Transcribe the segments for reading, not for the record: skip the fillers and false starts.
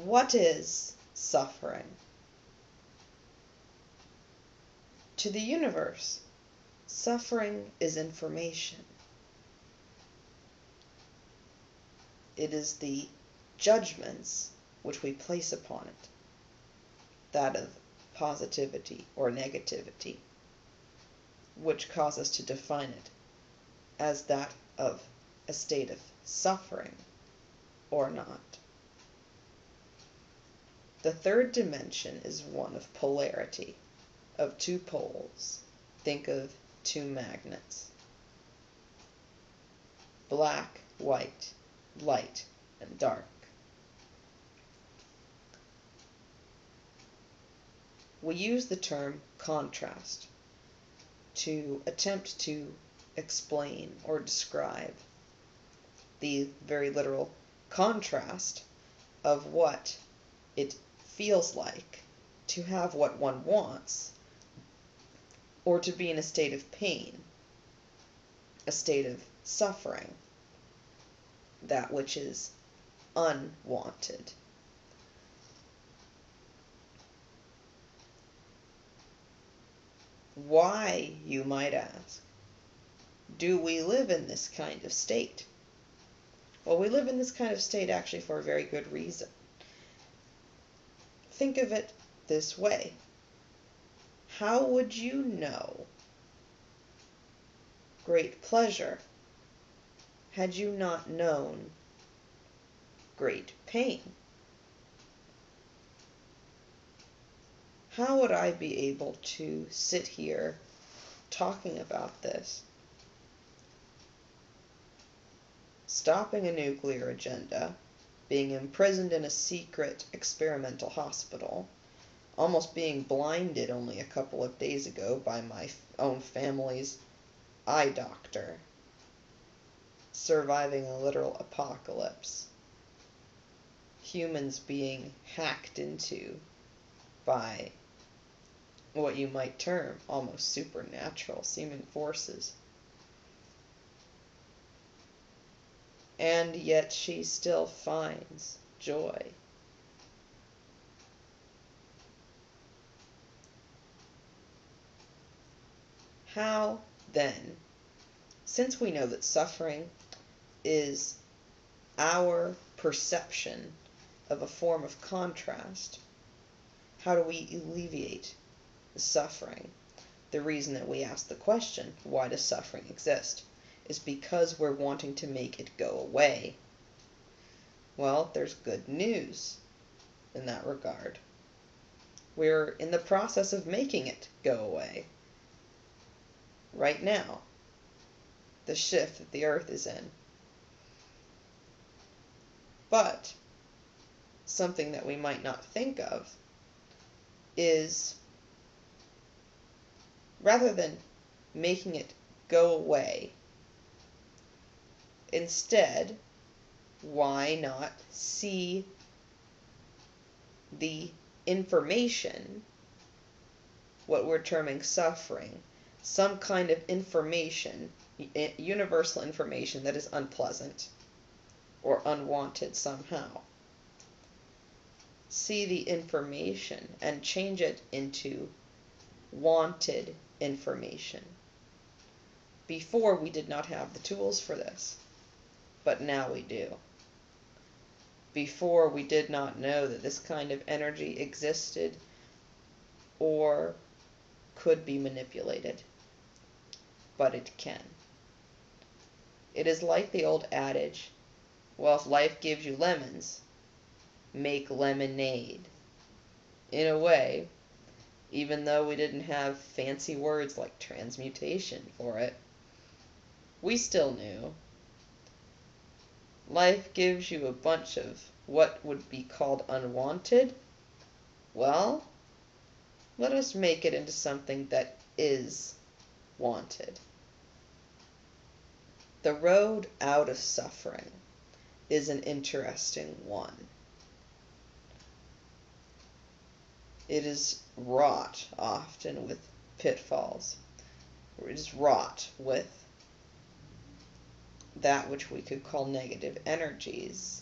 What is suffering? To the universe, suffering is information. It is the judgments which we place upon it, that of positivity or negativity, which cause us to define it as that of a state of suffering or not. The third dimension is one of polarity, of two poles. Think of two magnets. Black, white, light, and dark. We use the term contrast to attempt to explain or describe the very literal contrast of what it feels like to have what one wants, or to be in a state of pain, a state of suffering, that which is unwanted. Why, you might ask, do we live in this kind of state? Well, we live in this kind of state actually for a very good reason. Think of it this way. How would you know great pleasure had you not known great pain? How would I be able to sit here talking about this, stopping a nuclear agenda, being imprisoned in a secret experimental hospital, almost being blinded only a couple of days ago by my own family's eye doctor, surviving a literal apocalypse, humans being hacked into by what you might term almost supernatural seeming forces. And yet she still finds joy. How, then, since we know that suffering is our perception of a form of contrast, how do we alleviate the suffering? The reason that we ask the question, why does suffering exist, is because we're wanting to make it go away. Well, there's good news in that regard. We're in the process of making it go away. Right now, the shift that the earth is in. But something that we might not think of is, rather than making it go away, instead, why not see the information, what we're terming suffering, some kind of information, universal information that is unpleasant or unwanted somehow. See the information and change it into wanted information. Before, we did not have the tools for this, but now we do. Before, we did not know that this kind of energy existed or could be manipulated, but it can. It is like the old adage, well, if life gives you lemons, make lemonade. In a way, even though we didn't have fancy words like transmutation for it, we still knew. Life gives you a bunch of what would be called unwanted. Well, let us make it into something that is wanted. The road out of suffering is an interesting one. It is wrought often with pitfalls. It is wrought with that which we could call negative energies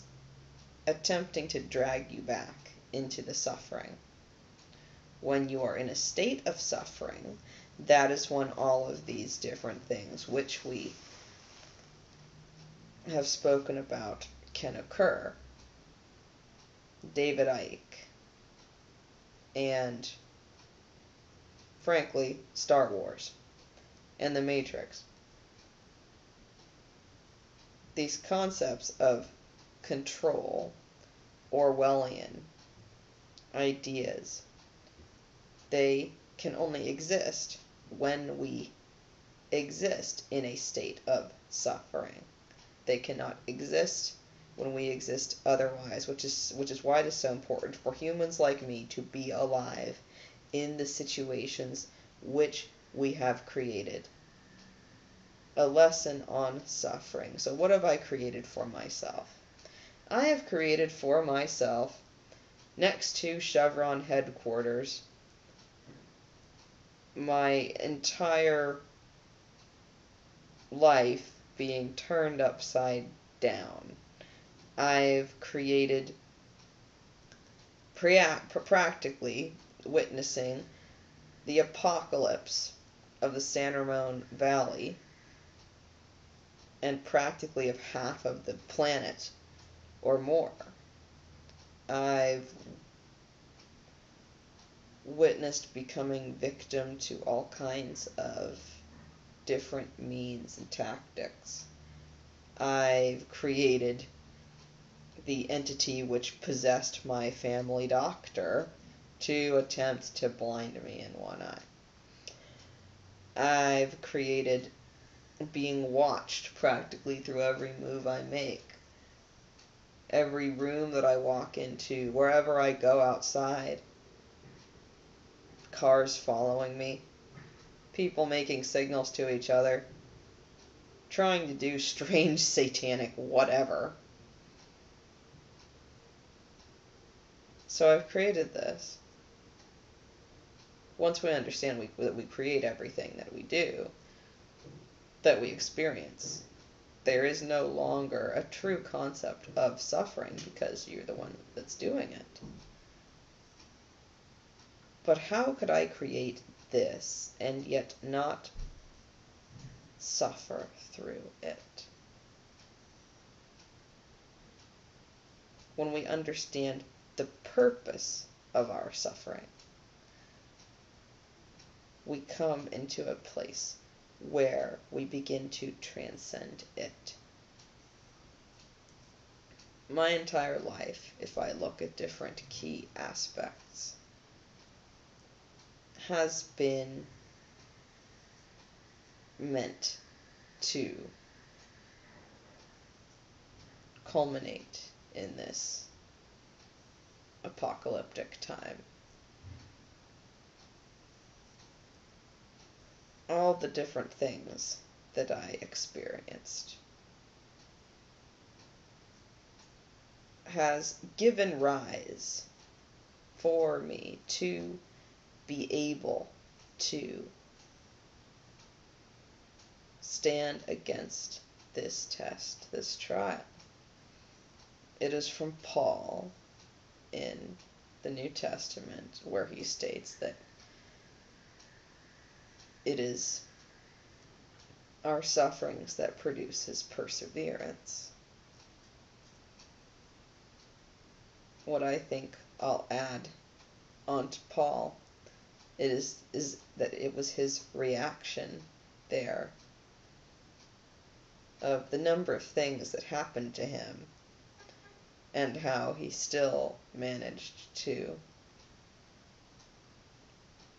attempting to drag you back into the suffering. When you are in a state of suffering, that is when all of these different things, which we have spoken about, can occur. David Icke, and frankly, Star Wars, and The Matrix. These concepts of control, Orwellian ideas, they can only exist when we exist in a state of suffering. They cannot exist when we exist otherwise, which is why it is so important for humans like me to be alive in the situations which we have created. A lesson on suffering. So what have I created for myself? I have created for myself, next to Chevron headquarters, my entire life being turned upside down. I've created practically witnessing the apocalypse of the San Ramon Valley and practically of half of the planet or more. I've witnessed becoming victim to all kinds of different means and tactics. I've created the entity which possessed my family doctor to attempt to blind me in one eye. I've created being watched practically through every move I make. Every room that I walk into, wherever I go outside, cars following me, people making signals to each other, trying to do strange satanic whatever. So I've created this. Once we understand that we create everything that we do, that we experience, there is no longer a true concept of suffering because you're the one that's doing it. But how could I create this and yet not suffer through it? When we understand the purpose of our suffering, we come into a place where we begin to transcend it. My entire life, if I look at different key aspects, has been meant to culminate in this apocalyptic time. All the different things that I experienced has given rise for me to be able to stand against this test, this trial. It is from Paul in the New Testament where he states that it is our sufferings that produce his perseverance. What I think I'll add onto Paul is that it was his reaction there of the number of things that happened to him and how he still managed to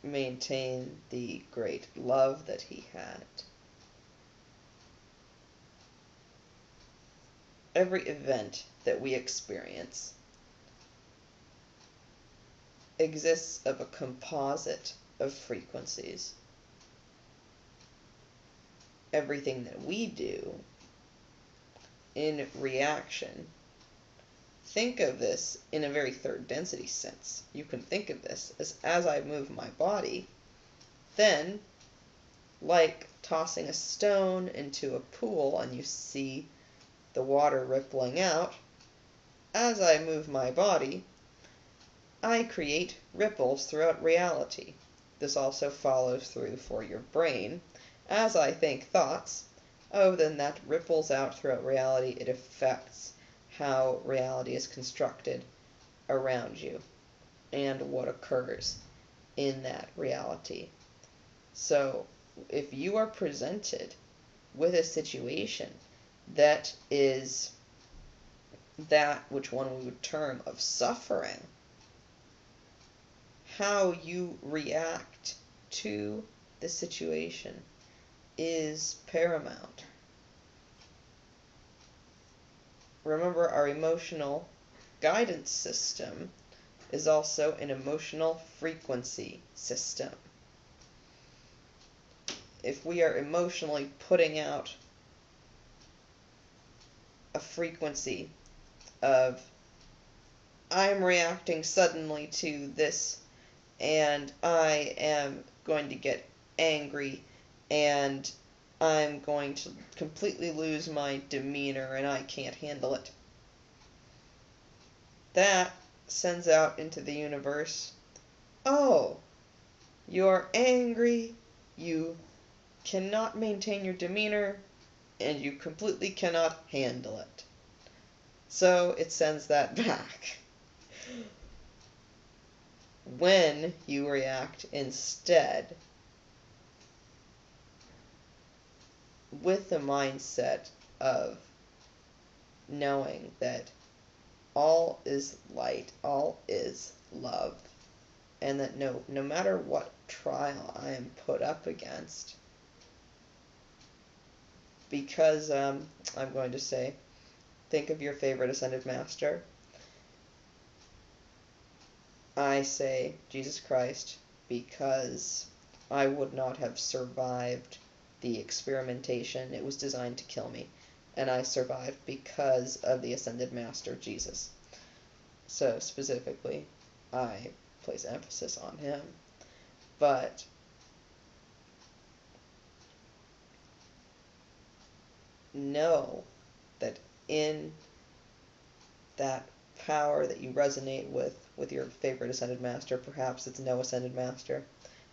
maintain the great love that he had. Every event that we experience exists of a composite of frequencies. Everything that we do in reaction, think of this in a very third density sense. You can think of this as I move my body, then, like tossing a stone into a pool and you see the water rippling out, as I move my body, I create ripples throughout reality. This also follows through for your brain. As I think thoughts, oh, then that ripples out throughout reality. It affects how reality is constructed around you and what occurs in that reality. So, if you are presented with a situation that is that which one would term of suffering, how you react to the situation is paramount. Remember, our emotional guidance system is also an emotional frequency system. If we are emotionally putting out a frequency of, I'm reacting suddenly to this, and I am going to get angry, and I'm going to completely lose my demeanor, and I can't handle it. That sends out into the universe, oh, you're angry, you cannot maintain your demeanor, and you completely cannot handle it. So it sends that back. When you react instead with the mindset of knowing that all is light, all is love, and that no matter what trial I am put up against, because I'm going to say, think of your favorite ascended master. I say Jesus Christ because I would not have survived the experimentation. It was designed to kill me, and I survived because of the ascended master Jesus. So specifically, I place emphasis on him. But know that in that power that you resonate with your favorite ascended master, perhaps it's no ascended master.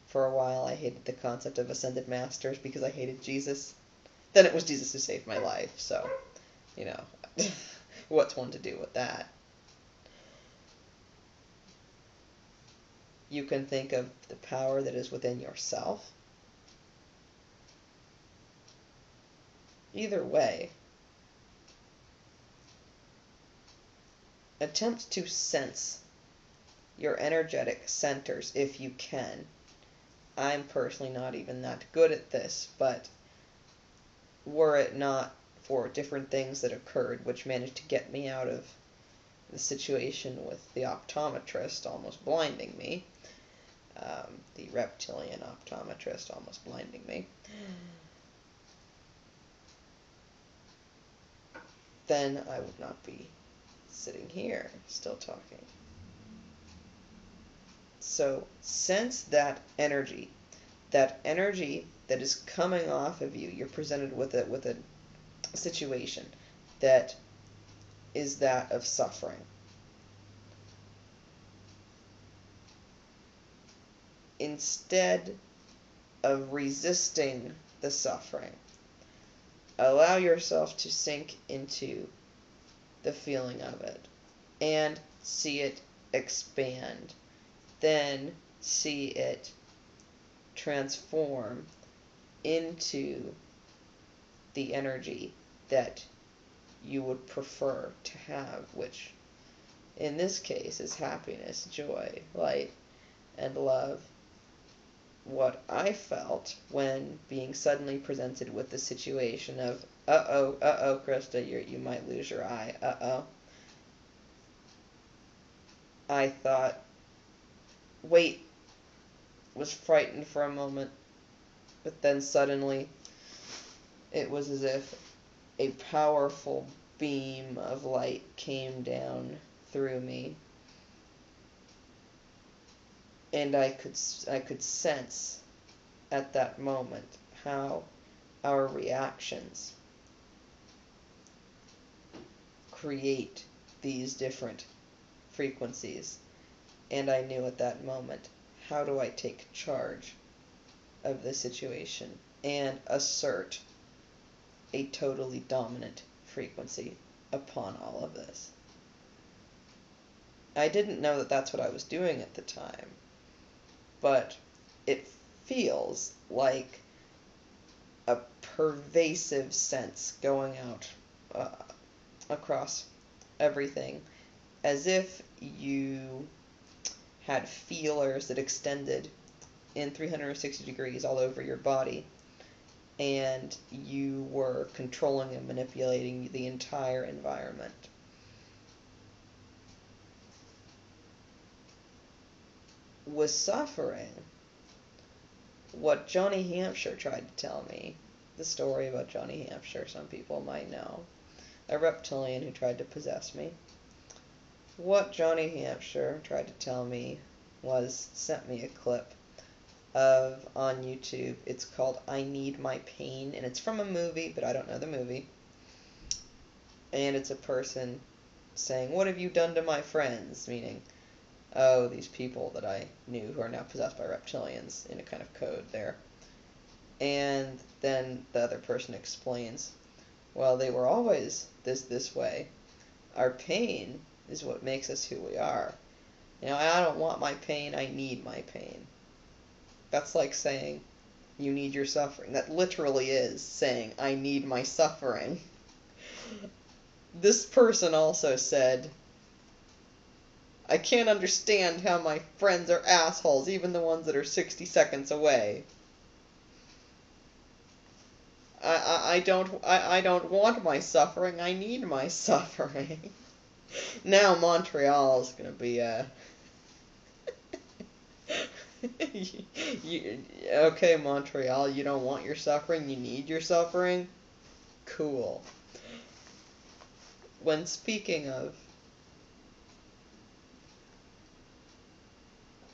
For a while I hated the concept of ascended masters because I hated Jesus. Then it was Jesus who saved my life, so, what's one to do with that? You can think of the power that is within yourself. Either way, attempt to sense your energetic centers if you can. I'm personally not even that good at this, but were it not for different things that occurred which managed to get me out of the situation with the optometrist almost blinding me, the reptilian optometrist almost blinding me, then I would not be sitting here still talking. So sense that energy that is coming off of you. You're presented with a situation that is that of suffering. Instead of resisting the suffering, allow yourself to sink into the feeling of it and see it expand. Then see it transform into the energy that you would prefer to have, which in this case is happiness, joy, light, and love. What I felt when being suddenly presented with the situation of, uh-oh, Krista, you might lose your eye, uh-oh. I thought, wait, was frightened for a moment, but then suddenly it was as if a powerful beam of light came down through me, and I could sense at that moment how our reactions create these different frequencies. And I knew at that moment, how do I take charge of the situation and assert a totally dominant frequency upon all of this? I didn't know that that's what I was doing at the time, but it feels like a pervasive sense going out across everything, as if you had feelers that extended in 360 degrees all over your body, and you were controlling and manipulating the entire environment. With suffering, what Johnny Hampshire tried to tell me, the story about Johnny Hampshire, some people might know, a reptilian who tried to possess me. What Johnny Hampshire tried to tell me was, sent me a clip of, on YouTube, it's called I Need My Pain, and it's from a movie, but I don't know the movie. And it's a person saying, what have you done to my friends? Meaning, oh, these people that I knew who are now possessed by reptilians, in a kind of code there. And then the other person explains, well, they were always this way. Our pain is what makes us who we are. You know, I don't want my pain, I need my pain. That's like saying, you need your suffering. That literally is saying, I need my suffering. This person also said, I can't understand how my friends are assholes, even the ones that are 60 seconds away. I don't want my suffering, I need my suffering. Now Montreal's gonna be okay, Montreal, you don't want your suffering, you need your suffering? Cool. When speaking of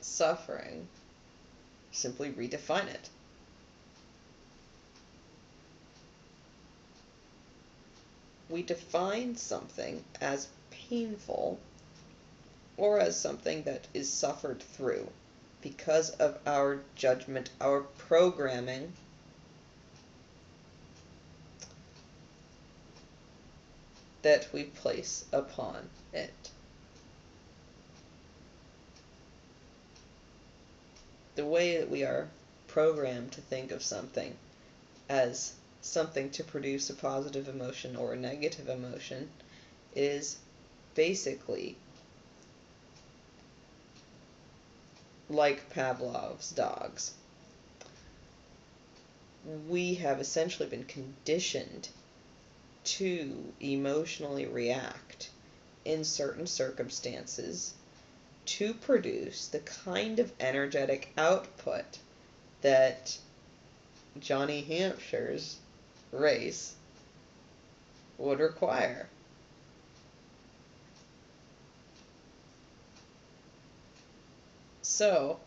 suffering, simply redefine it. We define something as painful or as something that is suffered through because of our judgment, our programming that we place upon it. The way that we are programmed to think of something as something to produce a positive emotion or a negative emotion is basically like Pavlov's dogs. We have essentially been conditioned to emotionally react in certain circumstances to produce the kind of energetic output that Johnny Hampshire's race would require. So,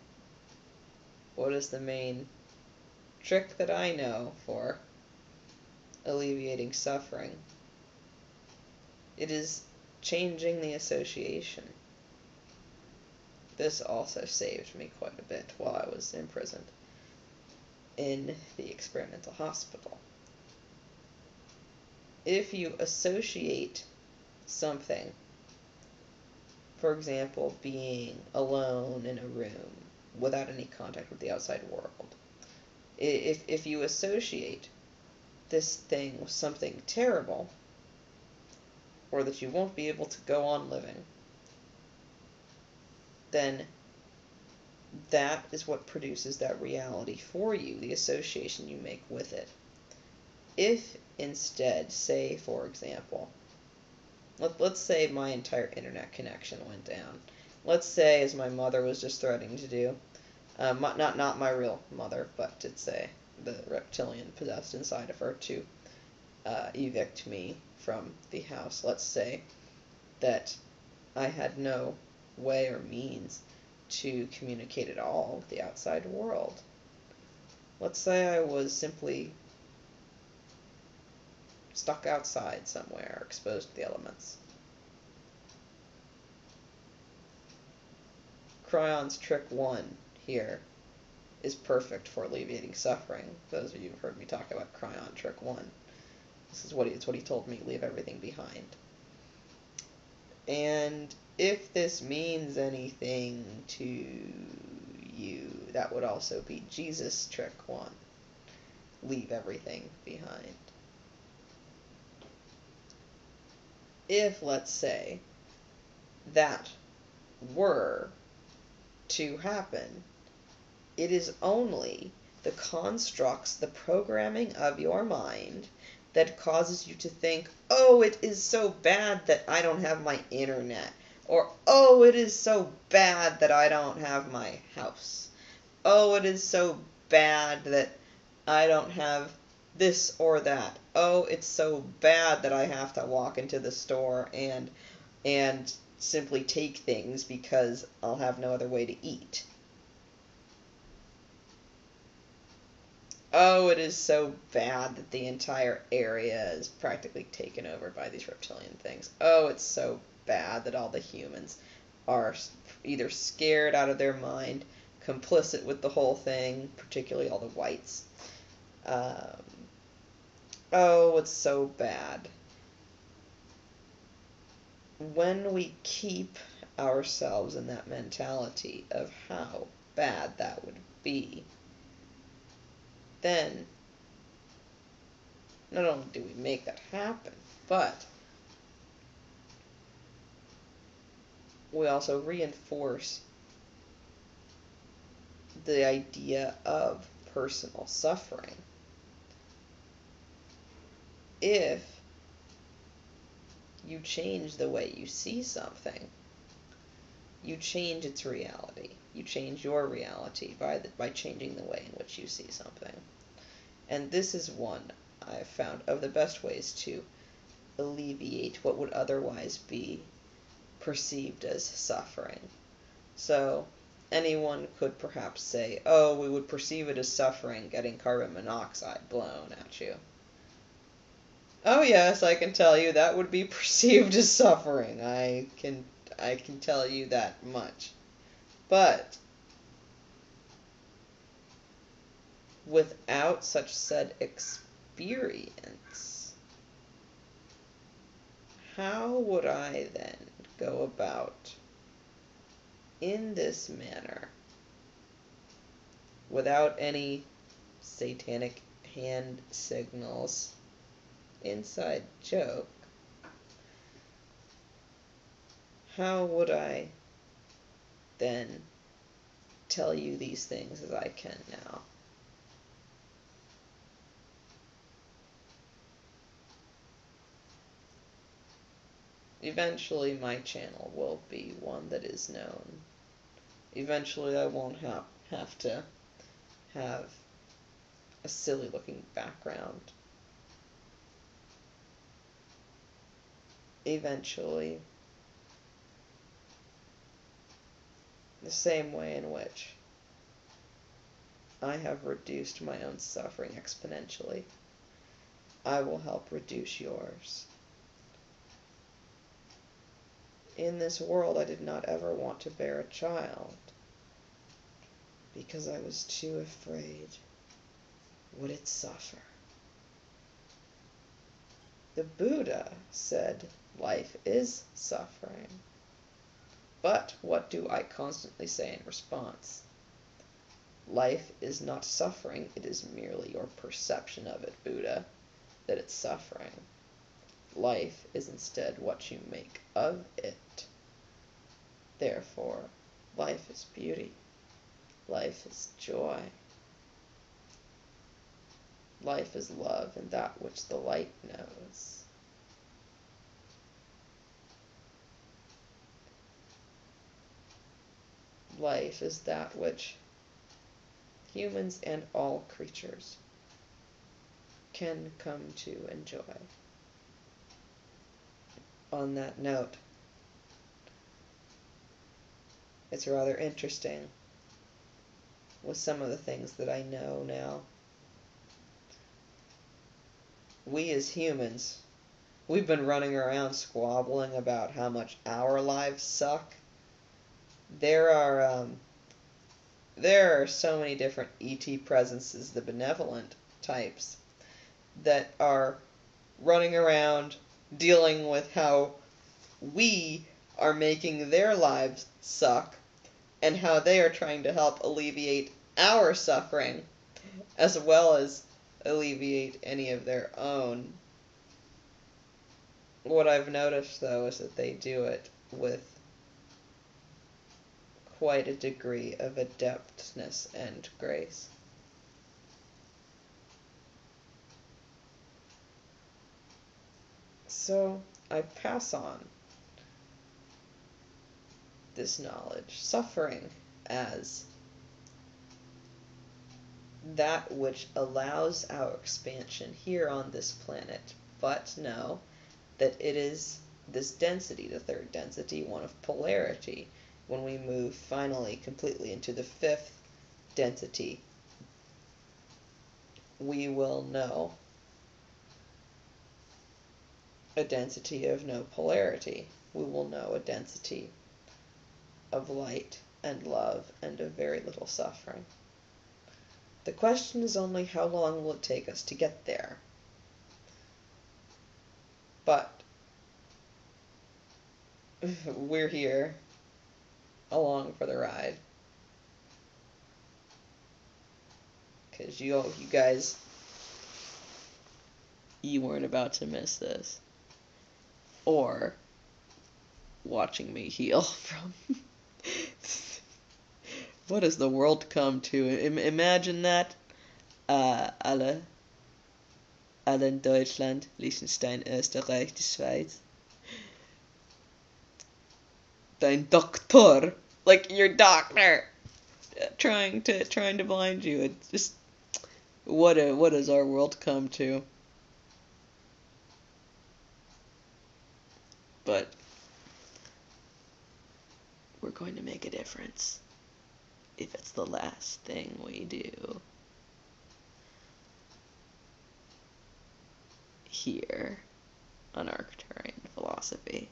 what is the main trick that I know for alleviating suffering? It is changing the association. This also saved me quite a bit while I was imprisoned in the experimental hospital. If you associate something, for example, being alone in a room without any contact with the outside world, if you associate this thing with something terrible, or that you won't be able to go on living, then that is what produces that reality for you, the association you make with it. If instead, say, for example, let's say my entire internet connection went down. Let's say, as my mother was just threatening to do, not my real mother, but to say the reptilian possessed inside of her to evict me from the house. Let's say that I had no way or means to communicate at all with the outside world. Let's say I was simply stuck outside somewhere, exposed to the elements. Cryon's trick 1 here is perfect for alleviating suffering. Those of you who've heard me talk about Cryon trick 1. This is what he told me, leave everything behind. And if this means anything to you, that would also be Jesus trick 1. Leave everything behind. If, let's say, that were to happen, it is only the constructs, the programming of your mind that causes you to think, oh, it is so bad that I don't have my internet. Or, oh, it is so bad that I don't have my house. Oh, it is so bad that I don't have this or that. Oh, it's so bad that I have to walk into the store and simply take things because I'll have no other way to eat. Oh, it is so bad that the entire area is practically taken over by these reptilian things. Oh, it's so bad that all the humans are either scared out of their mind, complicit with the whole thing, particularly all the whites. Oh, it's so bad. When we keep ourselves in that mentality of how bad that would be, then not only do we make that happen, but we also reinforce the idea of personal suffering. If you change the way you see something, you change its reality. You change your reality by changing the way in which you see something. And this is one I've found of the best ways to alleviate what would otherwise be perceived as suffering. So anyone could perhaps say, oh, we would perceive it as suffering getting carbon monoxide blown at you. Oh yes, I can tell you that would be perceived as suffering. I can tell you that much. But without such said experience, how would I then go about in this manner without any satanic hand signals? Inside joke. How would I then tell you these things as I can now? Eventually my channel will be one that is known. Eventually I won't have to have a silly looking background. Eventually, the same way in which I have reduced my own suffering exponentially, I will help reduce yours. In this world, I did not ever want to bear a child because I was too afraid. Would it suffer? The Buddha said life is suffering. But what do I constantly say in response? Life is not suffering, it is merely your perception of it, Buddha, that it's suffering. Life is instead what you make of it. Therefore, life is beauty. Life is joy. Life is love and that which the light knows. Life is that which humans and all creatures can come to enjoy. On that note, it's rather interesting with some of the things that I know now. We as humans, we've been running around squabbling about how much our lives suck there are so many different ET presences, the benevolent types, that are running around dealing with how we are making their lives suck and how they are trying to help alleviate our suffering as well as alleviate any of their own. What I've noticed, though, is that they do it with quite a degree of adeptness and grace. So I pass on this knowledge, suffering, as that which allows our expansion here on this planet, but know that it is this density, the third density, one of polarity. When we move finally completely into the fifth density, we will know a density of no polarity. We will know a density of light and love and of very little suffering. The question is only how long will it take us to get there? But we're here, along for the ride. Because you guys, you weren't about to miss this. Or watching me heal from... What has the world come to? Imagine that. Alle in Deutschland, Liechtenstein, Österreich, die Schweiz. Dein Doktor, like your doctor, trying to blind you. It's just what has our world come to? But we're going to make a difference if it's the last thing we do here on Arcturian Philosophy.